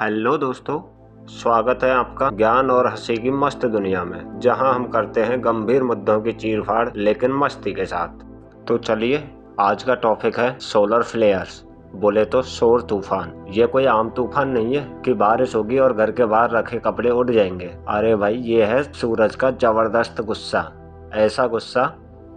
Hello दोस्तों, स्वागत है आपका ज्ञान और हंसी की मस्त दुनिया में, जहां हम करते हैं गंभीर मुद्दों की चीर-फाड़ लेकिन मस्ती के साथ। तो चलिए, आज का टॉपिक है सोलर फ्लेयर्स, बोले तो सौर तूफान। ये कोई आम तूफान नहीं है कि बारिश होगी और घर के बाहर रखे कपड़े उड़ जाएंगे। अरे भाई, ये है सूरज का जबरदस्त गुस्सा। ऐसा गुस्सा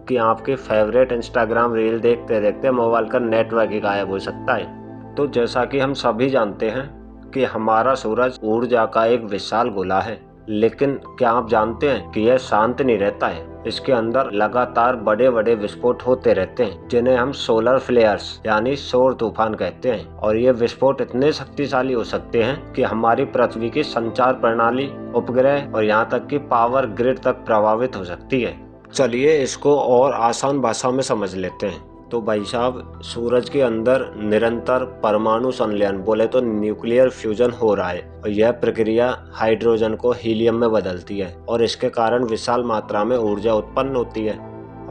कि आपकी फेवरेट इंस्टाग्राम रील देखते देखते मोबाइल का नेटवर्क ही गायब हो सकता है। तो जैसा कि हम सभी जानते हैं कि हमारा सूरज ऊर्जा का एक विशाल गोला है, लेकिन क्या आप जानते हैं कि यह शांत नहीं रहता है। इसके अंदर लगातार बड़े बड़े विस्फोट होते रहते हैं, जिन्हें हम सोलर फ्लेयर्स यानी सौर तूफान कहते हैं। और ये विस्फोट इतने शक्तिशाली हो सकते हैं कि हमारी पृथ्वी की संचार प्रणाली, उपग्रह और यहाँ तक कि पावर ग्रिड तक प्रभावित हो सकती है। चलिए इसको और आसान भाषा में समझ लेते हैं। तो भाई साहब, सूरज के अंदर निरंतर परमाणु संलयन, बोले तो न्यूक्लियर फ्यूजन हो रहा है, और यह प्रक्रिया हाइड्रोजन को हीलियम में बदलती है और इसके कारण विशाल मात्रा में ऊर्जा उत्पन्न होती है।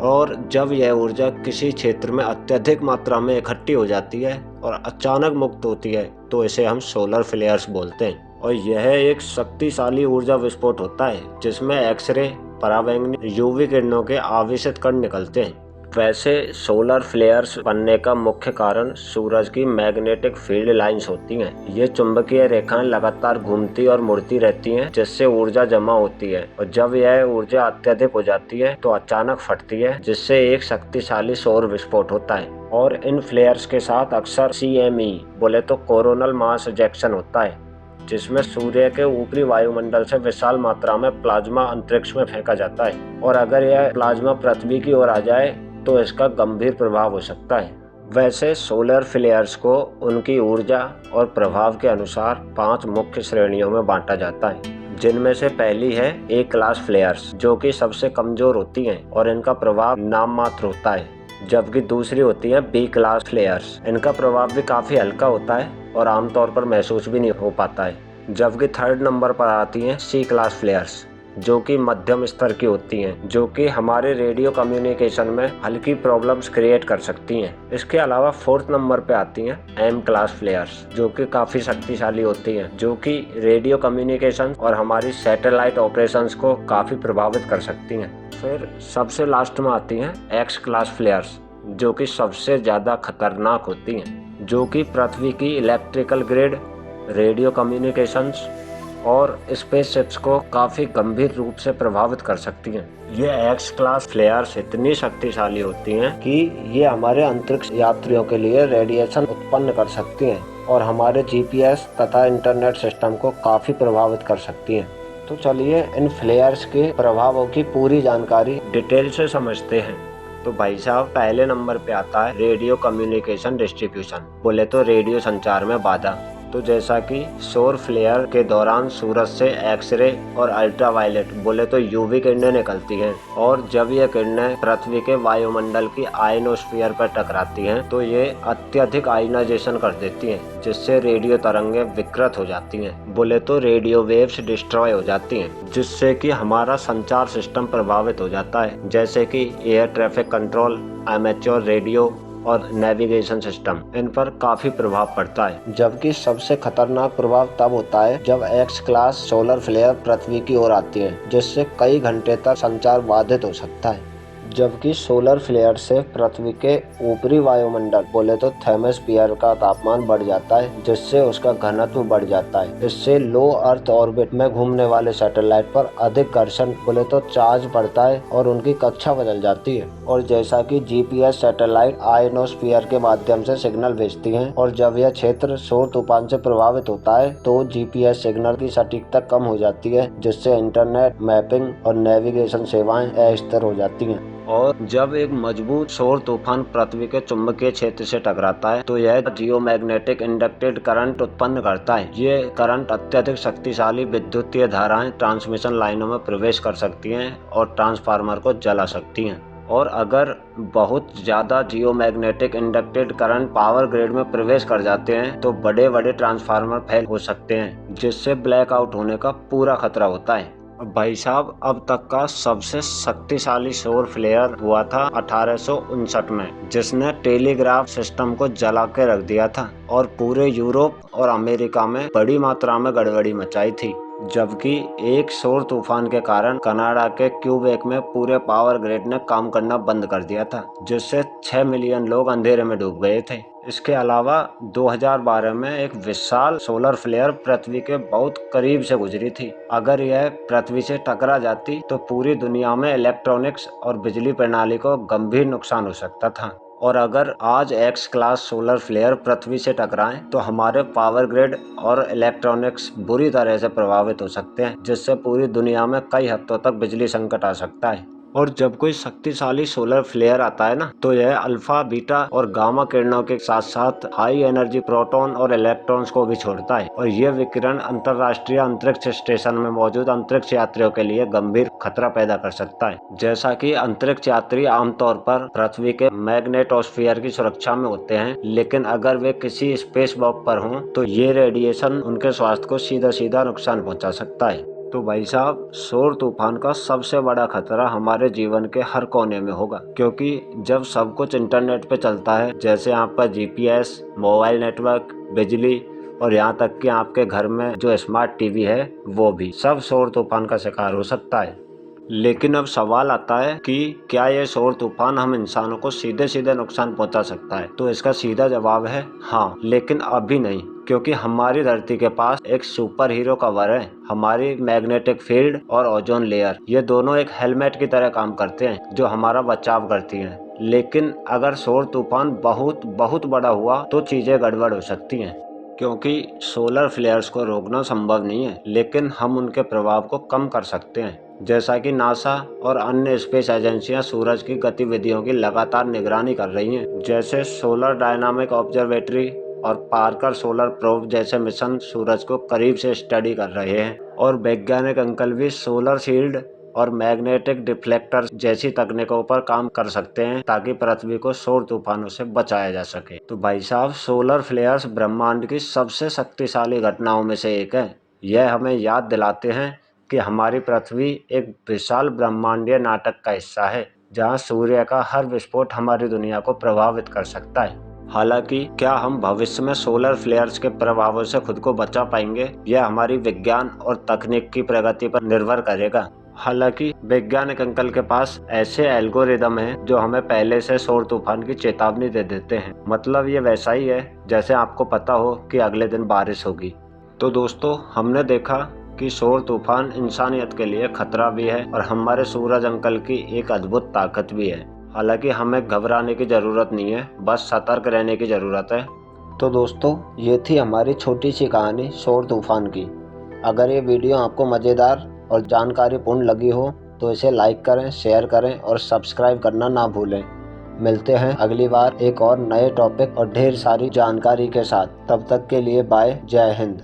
और जब यह ऊर्जा किसी क्षेत्र में अत्यधिक मात्रा में इकट्ठी हो जाती है और अचानक मुक्त होती है, तो इसे हम सोलर फ्लेयर्स बोलते हैं। और यह एक शक्तिशाली ऊर्जा विस्फोट होता है जिसमें एक्सरे, पराबैंगनी यूवी किरणों के आवेशित कण निकलते हैं। वैसे सोलर फ्लेयर्स बनने का मुख्य कारण सूरज की मैग्नेटिक फील्ड लाइंस होती हैं। ये चुंबकीय रेखाएं लगातार घूमती और मुड़ती रहती हैं, जिससे ऊर्जा जमा होती है, और जब यह ऊर्जा अत्यधिक हो जाती है तो अचानक फटती है, जिससे एक शक्तिशाली सौर विस्फोट होता है। और इन फ्लेयर्स के साथ अक्सर CME, बोले तो कोरोनल मास इजेक्शन होता है, जिसमें सूर्य के ऊपरी वायुमंडल से विशाल मात्रा में प्लाज्मा अंतरिक्ष में फेंका जाता है। और अगर यह प्लाज्मा पृथ्वी की ओर आ जाए तो इसका गंभीर प्रभाव हो सकता है। वैसे सोलर फ्लेयर्स को उनकी ऊर्जा और प्रभाव के अनुसार 5 मुख्य श्रेणियों में बांटा जाता है, जिनमें से पहली है A क्लास फ्लेयर्स, जो कि सबसे कमजोर होती हैं और इनका प्रभाव नाम मात्र होता है। जबकि दूसरी होती है B क्लास फ्लेयर्स। इनका प्रभाव भी काफी हल्का होता है और आमतौर पर महसूस भी नहीं हो पाता है। जबकि थर्ड नंबर पर आती हैं C क्लास फ्लेयर्स, जो कि मध्यम स्तर की होती हैं, जो कि हमारे रेडियो कम्युनिकेशन में हल्की प्रॉब्लम्स क्रिएट कर सकती हैं। इसके अलावा फोर्थ नंबर पे आती हैं M क्लास फ्लेयर्स, जो कि काफ़ी शक्तिशाली होती हैं, जो कि रेडियो कम्युनिकेशन और हमारी सैटेलाइट ऑपरेशंस को काफ़ी प्रभावित कर सकती हैं। फिर सबसे लास्ट में आती हैं X क्लास फ्लेयर्स, जो कि सबसे ज़्यादा खतरनाक होती हैं, जो कि पृथ्वी की इलेक्ट्रिकल ग्रिड, रेडियो कम्युनिकेशंस और स्पेसशिप्स को काफ़ी गंभीर रूप से प्रभावित कर सकती हैं। ये एक्स क्लास फ्लेयर्स इतनी शक्तिशाली होती हैं कि ये हमारे अंतरिक्ष यात्रियों के लिए रेडिएशन उत्पन्न कर सकती हैं और हमारे GPS तथा इंटरनेट सिस्टम को काफ़ी प्रभावित कर सकती हैं। तो चलिए इन फ्लेयर्स के प्रभावों की पूरी जानकारी डिटेल से समझते हैं। तो भाई साहब, पहले नंबर पे आता है रेडियो कम्युनिकेशन डिस्ट्रीब्यूशन, बोले तो रेडियो संचार में बाधा। तो जैसा कि सौर फ्लेयर के दौरान सूरज से एक्सरे और अल्ट्रावायलेट, बोले तो UV किरणें निकलती हैं, और जब ये किरणें पृथ्वी के वायुमंडल की आयनोस्फीयर पर टकराती हैं तो ये अत्यधिक आयनाइजेशन कर देती हैं, जिससे रेडियो तरंगें विकृत हो जाती हैं, बोले तो रेडियो वेव्स डिस्ट्रॉय हो जाती हैं, जिससे कि हमारा संचार सिस्टम प्रभावित हो जाता है, जैसे कि air traffic control, amateur radio और नेविगेशन सिस्टम। इन पर काफी प्रभाव पड़ता है। जबकि सबसे खतरनाक प्रभाव तब होता है जब एक्स क्लास सोलर फ्लेयर पृथ्वी की ओर आती है, जिससे कई घंटे तक संचार बाधित हो सकता है। जबकि सोलर फ्लेयर से पृथ्वी के ऊपरी वायुमंडल, बोले तो थर्मोस्फीयर का तापमान बढ़ जाता है, जिससे उसका घनत्व बढ़ जाता है। इससे लो अर्थ ऑर्बिट में घूमने वाले सैटेलाइट पर अधिक घर्षण, बोले तो चार्ज पड़ता है और उनकी कक्षा बदल जाती है। और जैसा कि GPS सैटेलाइट आयनोस्फीयर के माध्यम से सिग्नल भेजती हैं, और जब यह क्षेत्र सौर तूफान से प्रभावित होता है तो GPS सिग्नल की सटीकता कम हो जाती है, जिससे इंटरनेट, मैपिंग और नेविगेशन सेवाएं अस्थिर हो जाती हैं। और जब एक मजबूत सौर तूफान पृथ्वी के चुंबकीय क्षेत्र से टकराता है तो यह जियोमैग्नेटिक इंडक्टेड करंट उत्पन्न करता है। ये करंट अत्यधिक शक्तिशाली विद्युतीय धाराएं ट्रांसमिशन लाइनों में प्रवेश कर सकती हैं और ट्रांसफार्मर को जला सकती हैं। और अगर बहुत ज़्यादा geomagnetic inducted current power grid में प्रवेश कर जाते हैं तो बड़े बड़े ट्रांसफार्मर फेल हो सकते हैं, जिससे ब्लैकआउट होने का पूरा खतरा होता है। भाई साहब, अब तक का सबसे शक्तिशाली सौर फ्लेयर हुआ था 1859 में, जिसने टेलीग्राफ सिस्टम को जला के रख दिया था और पूरे यूरोप और अमेरिका में बड़ी मात्रा में गड़बड़ी मचाई थी। जबकि एक सौर तूफान के कारण कनाडा के क्यूबेक में पूरे पावर ग्रिड ने काम करना बंद कर दिया था, जिससे 6 मिलियन लोग अंधेरे में डूब गए थे। इसके अलावा 2012 में एक विशाल सोलर फ्लेयर पृथ्वी के बहुत करीब से गुजरी थी। अगर यह पृथ्वी से टकरा जाती तो पूरी दुनिया में इलेक्ट्रॉनिक्स और बिजली प्रणाली को गंभीर नुकसान हो सकता था। और अगर आज एक्स क्लास सोलर फ्लेयर पृथ्वी से टकराएं तो हमारे पावर ग्रिड और इलेक्ट्रॉनिक्स बुरी तरह से प्रभावित हो सकते हैं, जिससे पूरी दुनिया में कई हफ्तों तक बिजली संकट आ सकता है। और जब कोई शक्तिशाली सोलर फ्लेयर आता है ना, तो यह अल्फा, बीटा और गामा किरणों के साथ साथ हाई एनर्जी प्रोटॉन और इलेक्ट्रॉन्स को भी छोड़ता है, और यह विकिरण अंतरराष्ट्रीय अंतरिक्ष स्टेशन में मौजूद अंतरिक्ष यात्रियों के लिए गंभीर खतरा पैदा कर सकता है। जैसा कि अंतरिक्ष यात्री आमतौर पर पृथ्वी के मैग्नेटोस्फीयर की सुरक्षा में होते हैं, लेकिन अगर वे किसी स्पेस वॉक पर हों तो ये रेडिएशन उनके स्वास्थ्य को सीधा सीधा नुकसान पहुंचा सकता है। तो भाई साहब, सौर तूफान का सबसे बड़ा खतरा हमारे जीवन के हर कोने में होगा, क्योंकि जब सब कुछ इंटरनेट पे चलता है, जैसे आपका जीपीएस, मोबाइल नेटवर्क, बिजली और यहाँ तक कि आपके घर में जो स्मार्ट टीवी है वो भी सब सौर तूफान का शिकार हो सकता है। लेकिन अब सवाल आता है कि क्या ये सौर तूफान हम इंसानों को सीधे सीधे नुकसान पहुंचा सकता है? तो इसका सीधा जवाब है हाँ, लेकिन अभी नहीं, क्योंकि हमारी धरती के पास एक सुपर हीरो कवर है। हमारी मैग्नेटिक फील्ड और ओजोन लेयर, ये दोनों एक हेलमेट की तरह काम करते हैं जो हमारा बचाव करती हैं। लेकिन अगर सौर तूफान बहुत बहुत बड़ा हुआ तो चीजें गड़बड़ हो सकती हैं, क्योंकि सोलर फ्लेयर्स को रोकना संभव नहीं है, लेकिन हम उनके प्रभाव को कम कर सकते हैं। जैसा कि नासा और अन्य स्पेस एजेंसियां सूरज की गतिविधियों की लगातार निगरानी कर रही हैं, जैसे सोलर डायनामिक ऑब्जर्वेटरी और पार्कर सोलर प्रोब जैसे मिशन सूरज को करीब से स्टडी कर रहे हैं। और वैज्ञानिक अंकल भी सोलर शील्ड और मैग्नेटिक डिफ्लेक्टर जैसी तकनीकों पर काम कर सकते हैं, ताकि पृथ्वी को सौर तूफानों से बचाया जा सके। तो भाई साहब, सोलर फ्लेयर्स ब्रह्मांड की सबसे शक्तिशाली घटनाओं में से एक है। यह हमें याद दिलाते हैं कि हमारी पृथ्वी एक विशाल ब्रह्मांडीय नाटक का हिस्सा है, जहां सूर्य का हर विस्फोट हमारी दुनिया को प्रभावित कर सकता है। हालांकि क्या हम भविष्य में सोलर फ्लेयर्स के प्रभावों से खुद को बचा पाएंगे, यह हमारी विज्ञान और तकनीक की प्रगति पर निर्भर करेगा। हालांकि वैज्ञानिक अंकल के पास ऐसे एल्गोरिदम हैं जो हमें पहले से सौर तूफान की चेतावनी दे देते हैं। मतलब ये वैसा ही है जैसे आपको पता हो कि अगले दिन बारिश होगी। तो दोस्तों, हमने देखा कि सौर तूफान इंसानियत के लिए खतरा भी है और हमारे सूरज अंकल की एक अद्भुत ताकत भी है। हालांकि हमें घबराने की ज़रूरत नहीं है, बस सतर्क रहने की ज़रूरत है। तो दोस्तों, ये थी हमारी छोटी सी कहानी सौर तूफान की। अगर ये वीडियो आपको मज़ेदार और जानकारीपूर्ण लगी हो तो इसे लाइक करें, शेयर करें और सब्सक्राइब करना ना भूलें। मिलते हैं अगली बार एक और नए टॉपिक और ढेर सारी जानकारी के साथ। तब तक के लिए बाय, जय हिंद।